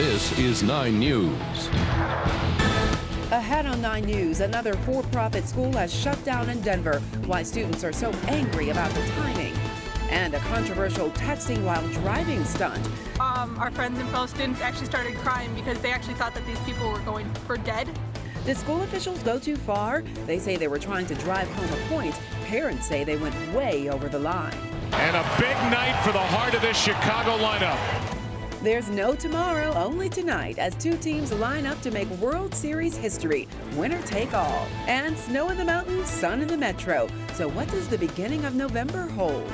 This is 9 News. Ahead on 9 News, another for-profit school has shut down in Denver. Why students are so angry about the timing. And a controversial texting while driving stunt. Our friends and fellow students actually started crying because they actually thought that these people were going for dead. Did school officials go too far? They say they were trying to drive home a point. Parents say they went way over the line. And a big night for the heart of this Chicago lineup. There's no tomorrow, only tonight, as two teams line up to make World Series history. Winner take all. And snow in the mountains, sun in the metro. So what does the beginning of November hold?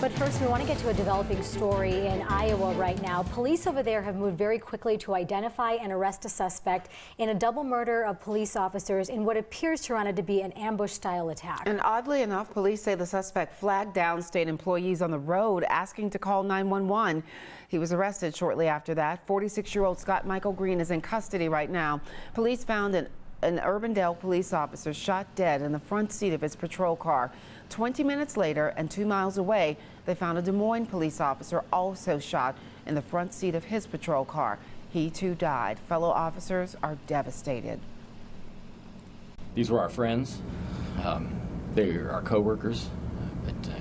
But first, we want to get to a developing story in Iowa right now. Police over there have moved very quickly to identify and arrest a suspect in a double murder of police officers in what appears, Tarana, to be an ambush-style attack. And oddly enough, police say the suspect flagged down state employees on the road asking to call 911. He was arrested shortly after that. 46-year-old Scott Michael Green is in custody right now. Police found an Urbandale police officer shot dead in the front seat of his patrol car. 20 minutes later and 2 miles away, they found a Des Moines police officer also shot in the front seat of his patrol car. He too died. Fellow officers are devastated. These were our friends. They are our co-workers. But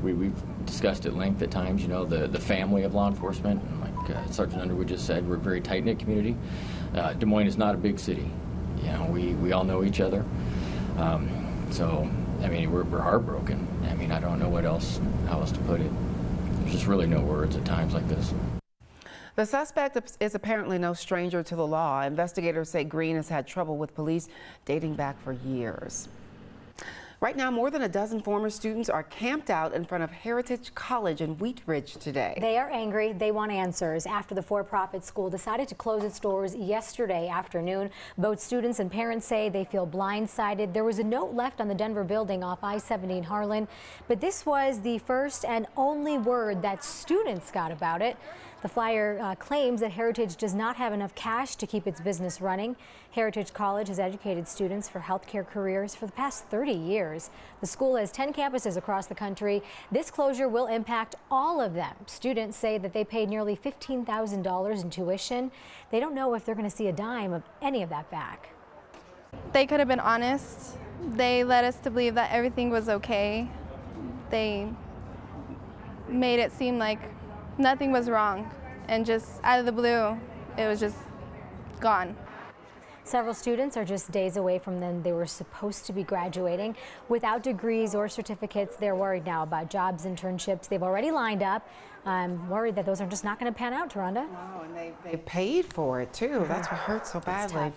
we've discussed at length at times, the family of law enforcement. Like Sergeant Underwood just said, we're a very tight-knit community. Des Moines is not a big city. We all know each other. So, we're heartbroken. I don't know how else to put it. There's just really no words at times like this. The suspect is apparently no stranger to the law. Investigators say Green has had trouble with police dating back for years. Right now, more than a dozen former students are camped out in front of Heritage College in Wheat Ridge today. They are angry. They want answers after the for-profit school decided to close its doors yesterday afternoon. Both students and parents say they feel blindsided. There was a note left on the Denver building off I-70 in Harlan, but this was the first and only word that students got about it. The flyer claims that Heritage does not have enough cash to keep its business running. Heritage College has educated students for healthcare careers for the past 30 years. The school has 10 campuses across the country. This closure will impact all of them. Students say that they paid nearly $15,000 in tuition. They don't know if they're going to see a dime of any of that back. They could have been honest. They led us to believe that everything was okay. They made it seem like nothing was wrong, and just out of the blue, it was just gone. Several students are just days away from when they were supposed to be graduating. Without degrees or certificates, they're worried now about jobs, internships they've already lined up. I'm worried that those are just not going to pan out, Taronda. Wow, and they paid for it too. That's what hurts so badly.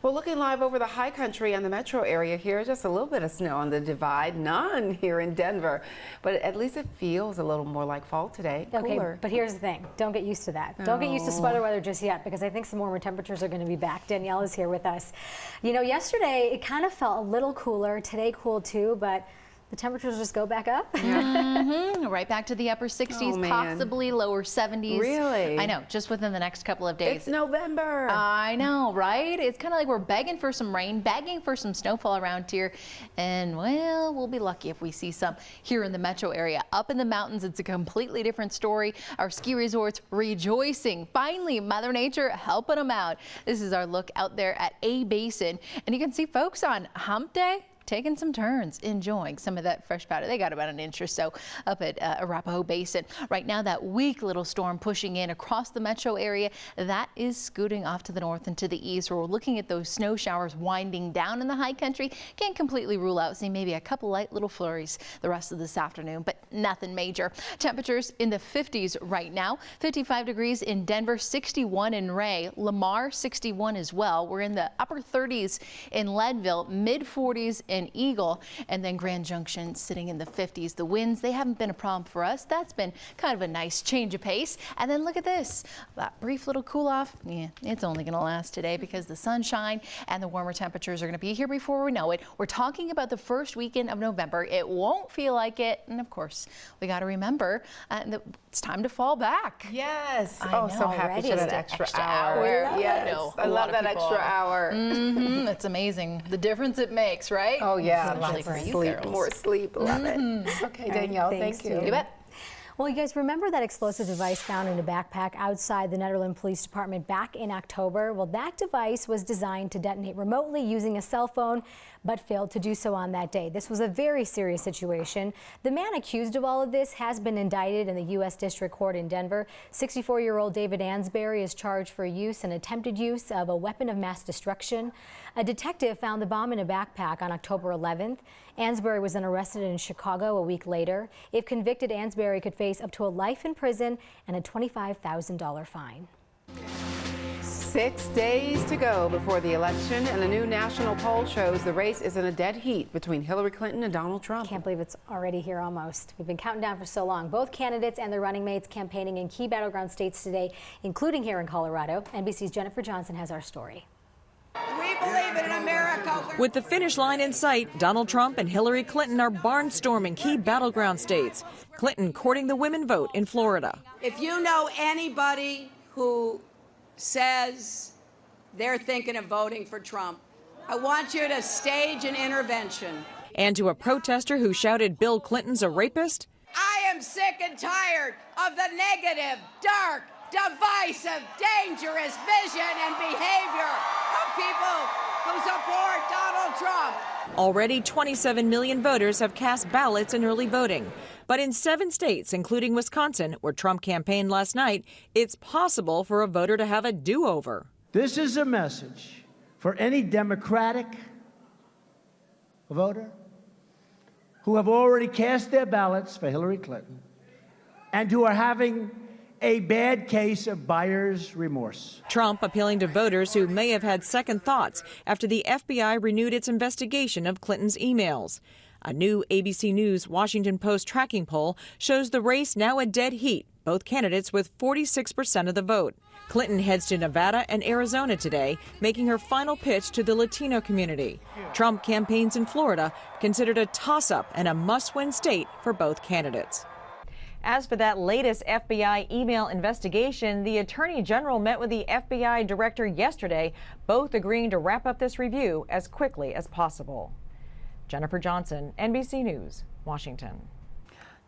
Well, looking live over the high country and the metro area here, just a little bit of snow on the divide, none here in Denver, but at least it feels a little more like fall today. Okay, cooler. but here's the thing. Don't get used to that. Don't get used to sweater weather just yet, because I think some warmer temperatures are going to be back. Danielle is here with us. Yesterday it kind of felt a little cooler. Today cool too, but the temperatures just go back up. Right back to the upper 60s, possibly lower 70s. Really? I know, just within the next couple of days. It's November. I know, right? It's kind of like we're begging for some rain, begging for some snowfall around here. And, well, we'll be lucky if we see some here in the metro area. Up in the mountains, it's a completely different story. Our ski resorts rejoicing. Finally, Mother Nature helping them out. This is our look out there at A-Basin. And you can see folks on Hump Day taking some turns, enjoying some of that fresh powder. They got about an inch or so up at Arapahoe Basin. Right now, that weak little storm pushing in across the metro area, that is scooting off to the north and to the east, where we're looking at those snow showers winding down in the high country. Can't completely rule out seeing maybe a couple light little flurries the rest of this afternoon, but nothing major. Temperatures in the 50s right now, 55 degrees in Denver, 61 in Ray, Lamar 61 as well. We're in the upper 30s in Leadville, mid 40s in Eagle, and then Grand Junction sitting in the 50s. The winds, they haven't been a problem for us. That's been kind of a nice change of pace. And then look at this, that brief little cool off. Yeah, it's only going to last today because the sunshine and the warmer temperatures are going to be here before we know it. We're talking about the first weekend of November. It won't feel like it. And of course, we got to remember that it's time to fall back. Yes. I know, know, so happy for that extra hour. Yes. I love that extra hour. It's amazing the difference it makes, right? Oh yeah, especially for you sleep, girls. More sleep. Love it. Okay, Danielle, thank you. You bet. Well, you guys remember that explosive device found in a backpack outside the Netherlands Police Department back in October? Well, that device was designed to detonate remotely using a cell phone, but failed to do so on that day. This was a very serious situation. The man accused of all of this has been indicted in the U.S. District Court in Denver. 64-year-old David Ansberry is charged for use and attempted use of a weapon of mass destruction. A detective found the bomb in a backpack on October 11th. Ansberry was then arrested in Chicago a week later. If convicted, Ansberry could face up to a life in prison and a $25,000 fine. 6 days to go before the election, and a new national poll shows the race is in a dead heat between Hillary Clinton and Donald Trump. Can't believe it's already here almost. We've been counting down for so long. Both candidates and their running mates campaigning in key battleground states today, including here in Colorado. NBC's Jennifer Johnson has our story. We believe in America. With the finish line in sight, Donald Trump and Hillary Clinton are barnstorming key battleground states. Clinton courting the women vote in Florida. If you know anybody who says they're thinking of voting for Trump, I want you to stage an intervention. And to a protester who shouted Bill Clinton's a rapist. I am sick and tired of the negative, dark, divisive, dangerous vision and behavior of people who support Donald Trump. Already 27 million voters have cast ballots in early voting. But in 7 states, including Wisconsin, where Trump campaigned last night, it's possible for a voter to have a do-over. This is a message for any Democratic voter who have already cast their ballots for Hillary Clinton and who are having a bad case of buyer's remorse. Trump appealing to voters who may have had second thoughts after the FBI renewed its investigation of Clinton's emails. A new ABC News Washington Post tracking poll shows the race now a dead heat, both candidates with 46% of the vote. Clinton heads to Nevada and Arizona today, making her final pitch to the Latino community. Trump campaigns in Florida, considered a toss-up and a must-win state for both candidates. As for that latest FBI email investigation, the Attorney General met with the FBI director yesterday, both agreeing to wrap up this review as quickly as possible. Jennifer Johnson, NBC News, Washington.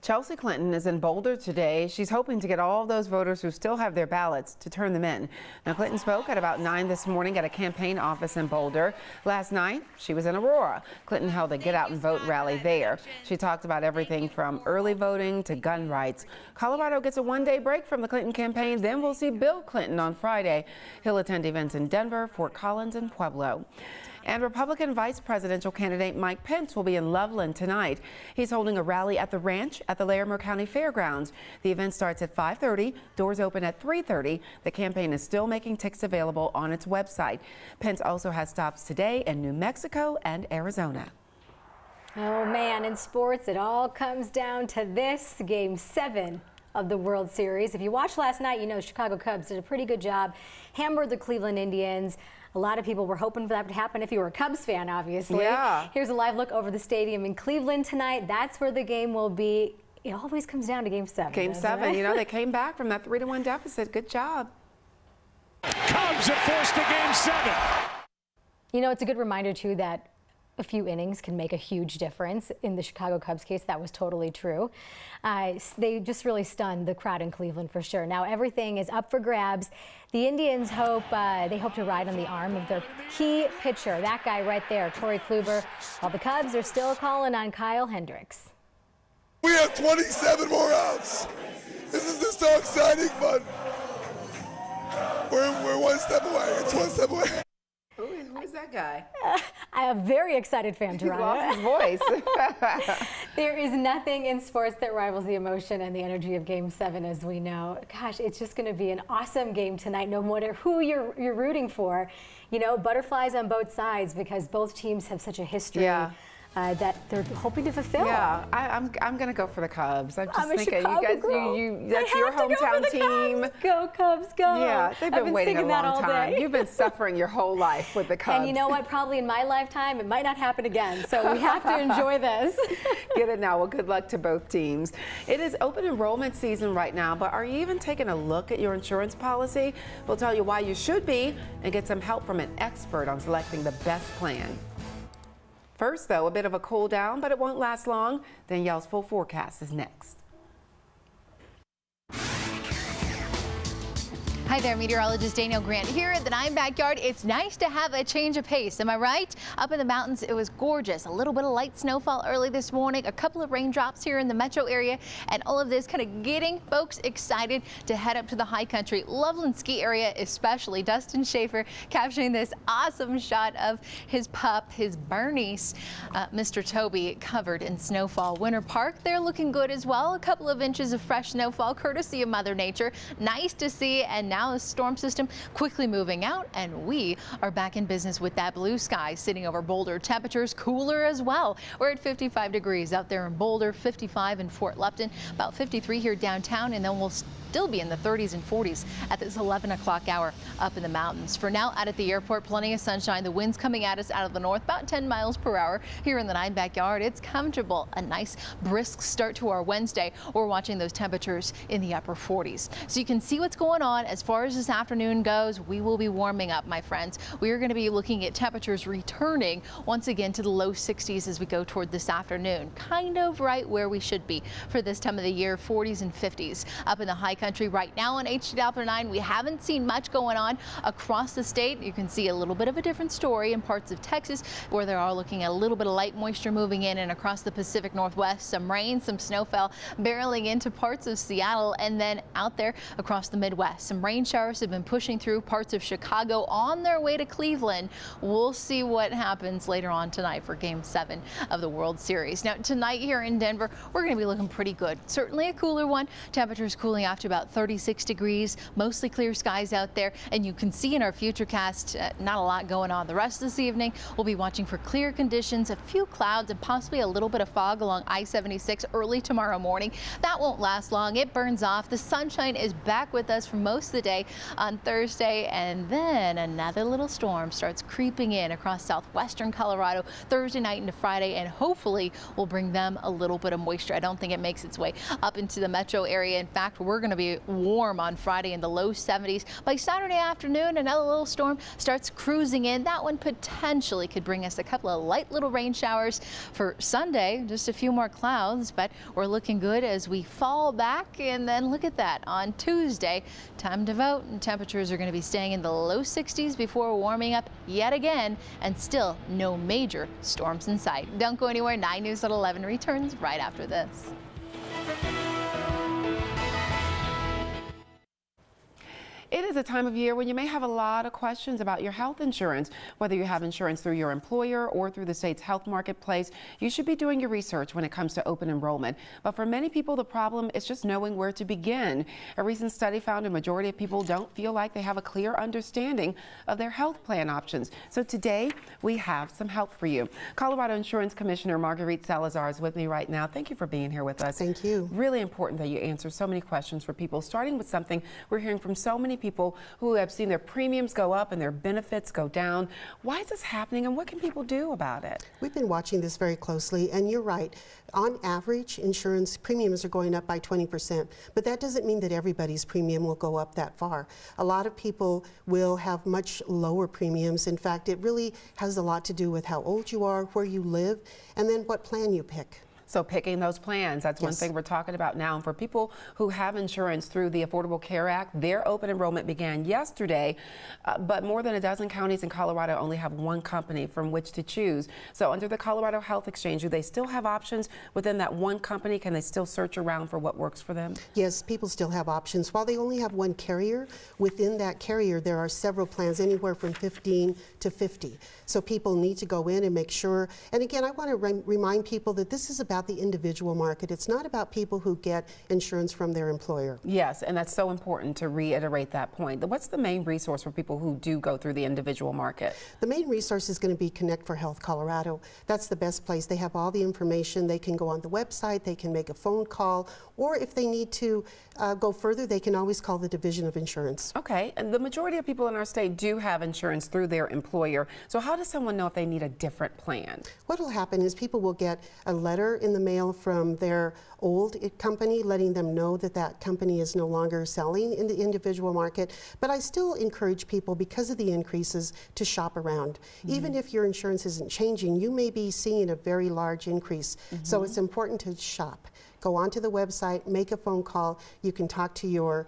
Chelsea Clinton is in Boulder today. She's hoping to get all those voters who still have their ballots to turn them in. Now, Clinton spoke at about 9 this morning at a campaign office in Boulder. Last night, she was in Aurora. Clinton held a Get Out and Vote rally there. She talked about everything from early voting to gun rights. Colorado gets a one-day break from the Clinton campaign. Then we'll see Bill Clinton on Friday. He'll attend events in Denver, Fort Collins, and Pueblo. And Republican vice presidential candidate Mike Pence will be in Loveland tonight. He's holding a rally at the ranch at the Larimer County Fairgrounds. The event starts at 5:30. Doors open at 3:30. The campaign is still making tickets available on its website. Pence also has stops today in New Mexico and Arizona. Oh man, in sports, it all comes down to this, Game 7 of the World Series. If you watched last night, you know the Chicago Cubs did a pretty good job, hammered the Cleveland Indians. A lot of people were hoping for that to happen if you were a Cubs fan, obviously. Yeah. Here's a live look over the stadium in Cleveland tonight. That's where the game will be. It always comes down to Game 7. Game 7, you know, they came back from that 3-1 deficit. Good job. Cubs are forced to Game 7. You know, it's a good reminder, too, that a few innings can make a huge difference. In the Chicago Cubs case, that was totally true. They just really stunned the crowd in Cleveland for sure. Now everything is up for grabs. The Indians hope to ride on the arm of their key pitcher, that guy right there, Corey Kluber, while the Cubs are still calling on Kyle Hendricks. We have 27 more outs. This is just so exciting, but we're one step away. It's one step away. Who's that guy? I'm a very excited fan, He Toronto. lost his voice. There is nothing in sports that rivals the emotion and the energy of Game 7, as we know. Gosh, it's just going to be an awesome game tonight, no matter who you're rooting for. You know, butterflies on both sides because both teams have such a history. Yeah. That they're hoping to fulfill. Yeah, I'm going to go for the Cubs. I'm just a thinking, you Chicago guys, girl. that's I your have to go for hometown the team. Cubs. Go Cubs, go! Yeah, they've I've been waiting a singing that long all time. day. You've been suffering your whole life with the Cubs. And you know what? Probably in my lifetime, it might not happen again. So we have to enjoy this. Get it now. Well, good luck to both teams. It is open enrollment season right now, but are you even taking a look at your insurance policy? We'll tell you why you should be and get some help from an expert on selecting the best plan. First, though, a bit of a cool down, but it won't last long. Danielle's full forecast is next. Hi there, meteorologist Danielle Grant here at the 9 Backyard. It's nice to have a change of pace, am I right? Up in the mountains, it was gorgeous. A little bit of light snowfall early this morning, a couple of raindrops here in the metro area, and all of this kind of getting folks excited to head up to the high country. Loveland ski area especially. Dustin Schaefer capturing this awesome shot of his pup, his Bernice, Mr. Toby, covered in snowfall. Winter Park, they're looking good as well. A couple of inches of fresh snowfall courtesy of Mother Nature. Nice to see, and now a storm system quickly moving out, and we are back in business with that blue sky sitting over Boulder. Temperatures cooler as well. We're at 55 degrees out there in Boulder, 55 in Fort Lupton, about 53 here downtown, and then we'll still be in the 30s and 40s at this 11 o'clock hour up in the mountains. For now, out at the airport, plenty of sunshine. The wind's coming at us out of the north, about 10 miles per hour. Here in the 9 Backyard, it's comfortable. A nice brisk start to our Wednesday. We're watching those temperatures in the upper 40s. So you can see what's going on as far as this afternoon goes. We will be warming up, my friends. We are going to be looking at temperatures returning once again to the low 60s as we go toward this afternoon. Kind of right where we should be for this time of the year, 40s and 50s. Up in the high country right now on HD Doppler 9, we haven't seen much going on across the state. You can see a little bit of a different story in parts of Texas where they are looking at a little bit of light moisture moving in, and across the Pacific Northwest, some rain, some snowfall barreling into parts of Seattle, and then out there across the Midwest. Some rain showers have been pushing through parts of Chicago on their way to Cleveland. We'll see what happens later on tonight for Game 7 of the World Series. Now tonight here in Denver, we're going to be looking pretty good. Certainly a cooler one. Temperatures cooling off to about 36 degrees, mostly clear skies out there, and you can see in our futurecast not a lot going on. The rest of this evening we'll be watching for clear conditions, a few clouds, and possibly a little bit of fog along I-76 early tomorrow morning. That won't last long. It burns off. The sunshine is back with us for most of the day on Thursday, and then another little storm starts creeping in across southwestern Colorado Thursday night into Friday, and hopefully will bring them a little bit of moisture. I don't think it makes its way up into the metro area. In fact, we're going to be warm on Friday in the low 70s. By Saturday afternoon, another little storm starts cruising in. That one potentially could bring us a couple of light little rain showers. For Sunday, just a few more clouds, but we're looking good as we fall back. And then look at that, on Tuesday, time to vote, and temperatures are going to be staying in the low 60s before warming up yet again, and still no major storms in sight. Don't go anywhere. 9 News at 11 returns right after this. It is a time of year when you may have a lot of questions about your health insurance. Whether you have insurance through your employer or through the state's health marketplace, you should be doing your research when it comes to open enrollment. But for many people, the problem is just knowing where to begin. A recent study found a majority of people don't feel like they have a clear understanding of their health plan options. So today, we have some help for you. Colorado Insurance Commissioner Marguerite Salazar is with me right now. Thank you for being here with us. Thank you. Really important that you answer so many questions for people, starting with something we're hearing from so many people who have seen their premiums go up and their benefits go down. Why is this happening, and what can people do about it? We've been watching this very closely, and you're right. On average, insurance premiums are going up by 20%, but that doesn't mean that everybody's premium will go up that far. A lot of people will have much lower premiums. In fact, it really has a lot to do with how old you are, where you live, and then what plan you pick. So picking those plans, that's one thing we're talking about now. And for people who have insurance through the Affordable Care Act, their open enrollment began yesterday, but more than a dozen counties in Colorado only have one company from which to choose. So under the Colorado Health Exchange, do they still have options within that one company? Can they still search around for what works for them? Yes, people still have options. While they only have one carrier, within that carrier there are several plans, anywhere from 15 to 50. So people need to go in and make sure. And again, I want to remind people that this is about the individual market. It's not about people who get insurance from their employer. Yes, and that's so important to reiterate that point. What's the main resource for people who do go through the individual market? The main resource is going to be Connect for Health Colorado. That's the best place. They have all the information. They can go on the website, they can make a phone call, or if they need to go further, they can always call the Division of Insurance. Okay, and the majority of people in our state do have insurance through their employer. So how does someone know if they need a different plan? What will happen is people will get a letter in the mail from their old company letting them know that that company is no longer selling in the individual market. But I still encourage people, because of the increases, to shop around. Even if your insurance isn't changing, you may be seeing a very large increase. So it's important to shop. go onto the website, make a phone call. You can talk to your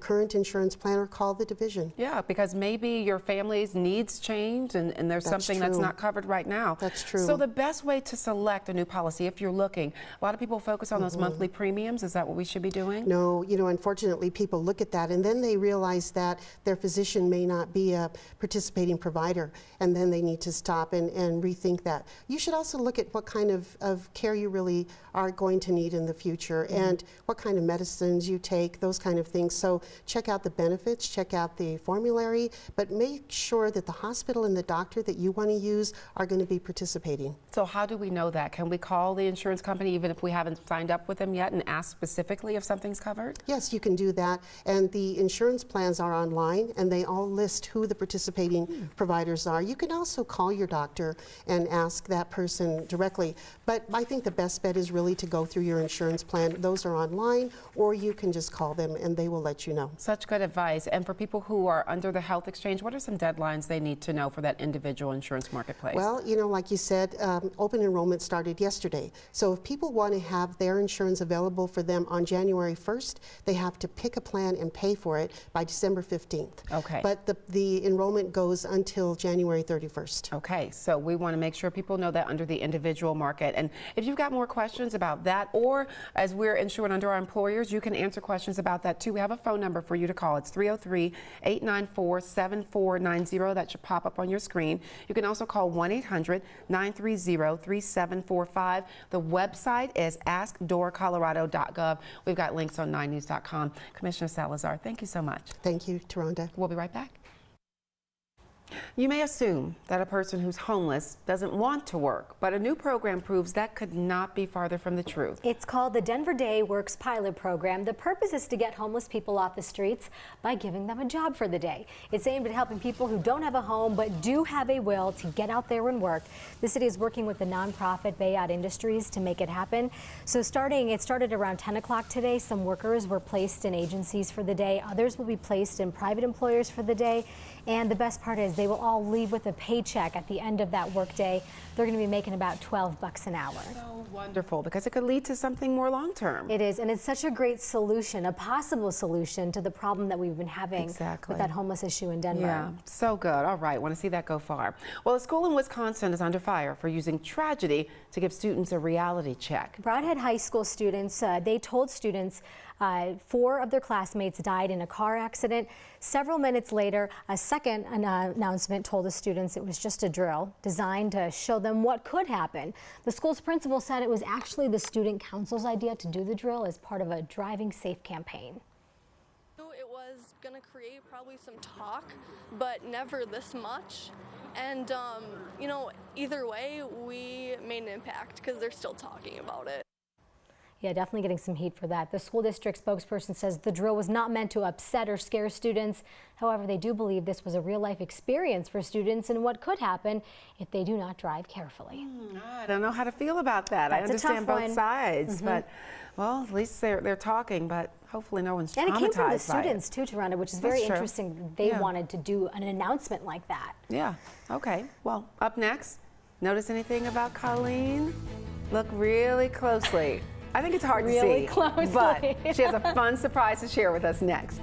current insurance plan or call the division. Yeah, because maybe your family's needs change and there's something that's not covered right now. That's true. So the best way to select a new policy, if you're looking, a lot of people focus on those monthly premiums. Is that what we should be doing? No, you know, unfortunately, people look at that and then they realize that their physician may not be a participating provider, and then they need to stop and rethink that. You should also look at what kind of care you really are going to need in the future and what kind of medicines you take, those kind of things. So check out the benefits, check out the formulary, but make sure that the hospital and the doctor that you want to use are going to be participating. So how do we know that? Can we call the insurance company even if we haven't signed up with them yet and ask specifically if something's covered? Yes, you can do that. And the insurance plans are online and they all list who the participating providers are. You can also call your doctor and ask that person directly. But I think the best bet is really to go through your insurance plan. Those are online, or you can just call them and they will let you know. Such good advice. And for people who are under the health exchange, what are some deadlines they need to know for that individual insurance marketplace? Well, you know, like you said, open enrollment started yesterday. So if people want to have their insurance available for them on January 1st, they have to pick a plan and pay for it by December 15th. Okay. But the enrollment goes until January 31st. Okay, so we want to make sure people know that under the individual market. And if you've got more questions about that, or as we're insured under our employers, you can answer questions about that too. We have a phone number for you to call. It's 303-894-7490. That should pop up on your screen. You can also call 1-800-930-3745. The website is askdoorcolorado.gov. We've got links on 9news.com. Commissioner Salazar, thank you so much. Thank you, Taronda. We'll be right back. You may assume that a person who's homeless doesn't want to work, but a new program proves that could not be farther from the truth. It's called the Denver Day Works Pilot Program. The purpose is to get homeless people off the streets by giving them a job for the day. It's aimed at helping people who don't have a home but do have a will to get out there and work. The city is working with the nonprofit Bayard Industries to make it happen. So it started around 10 o'clock today. Some workers were placed in agencies for the day. Others will be placed in private employers for the day. And the best part is they will all leave with a paycheck at the end of that workday. They're going to be making about $12 an hour. So wonderful, because it could lead to something more long term. It is, and it's such a great solution, a possible solution to the problem that we've been having with that homeless issue in Denver. Yeah, so good. All right, want to see that go far. Well, a school in Wisconsin is under fire for using tragedy to give students a reality check. Brodhead High School students, they told students 4 of their classmates died in a car accident. Several minutes later, a second announcement told the students it was just a drill designed to show them what could happen. The school's principal said it was actually the student council's idea to do the drill as part of a driving safe campaign. It was going to create probably some talk, but never this much. And, you know, either way, we made an impact because they're still talking about it. Yeah, definitely getting some heat for that. The school district spokesperson says the drill was not meant to upset or scare students. However, they do believe this was a real-life experience for students and what could happen if they do not drive carefully. I don't know how to feel about that. I understand both sides, but, well, at least they're talking, but hopefully no one's traumatized by it. And it came from the students too, Taronda, which is very interesting. They wanted to do an announcement like that. Yeah, okay. Well, up next, notice anything about Colleen? Look really closely. I think it's hard to see, but she has a fun surprise to share with us next.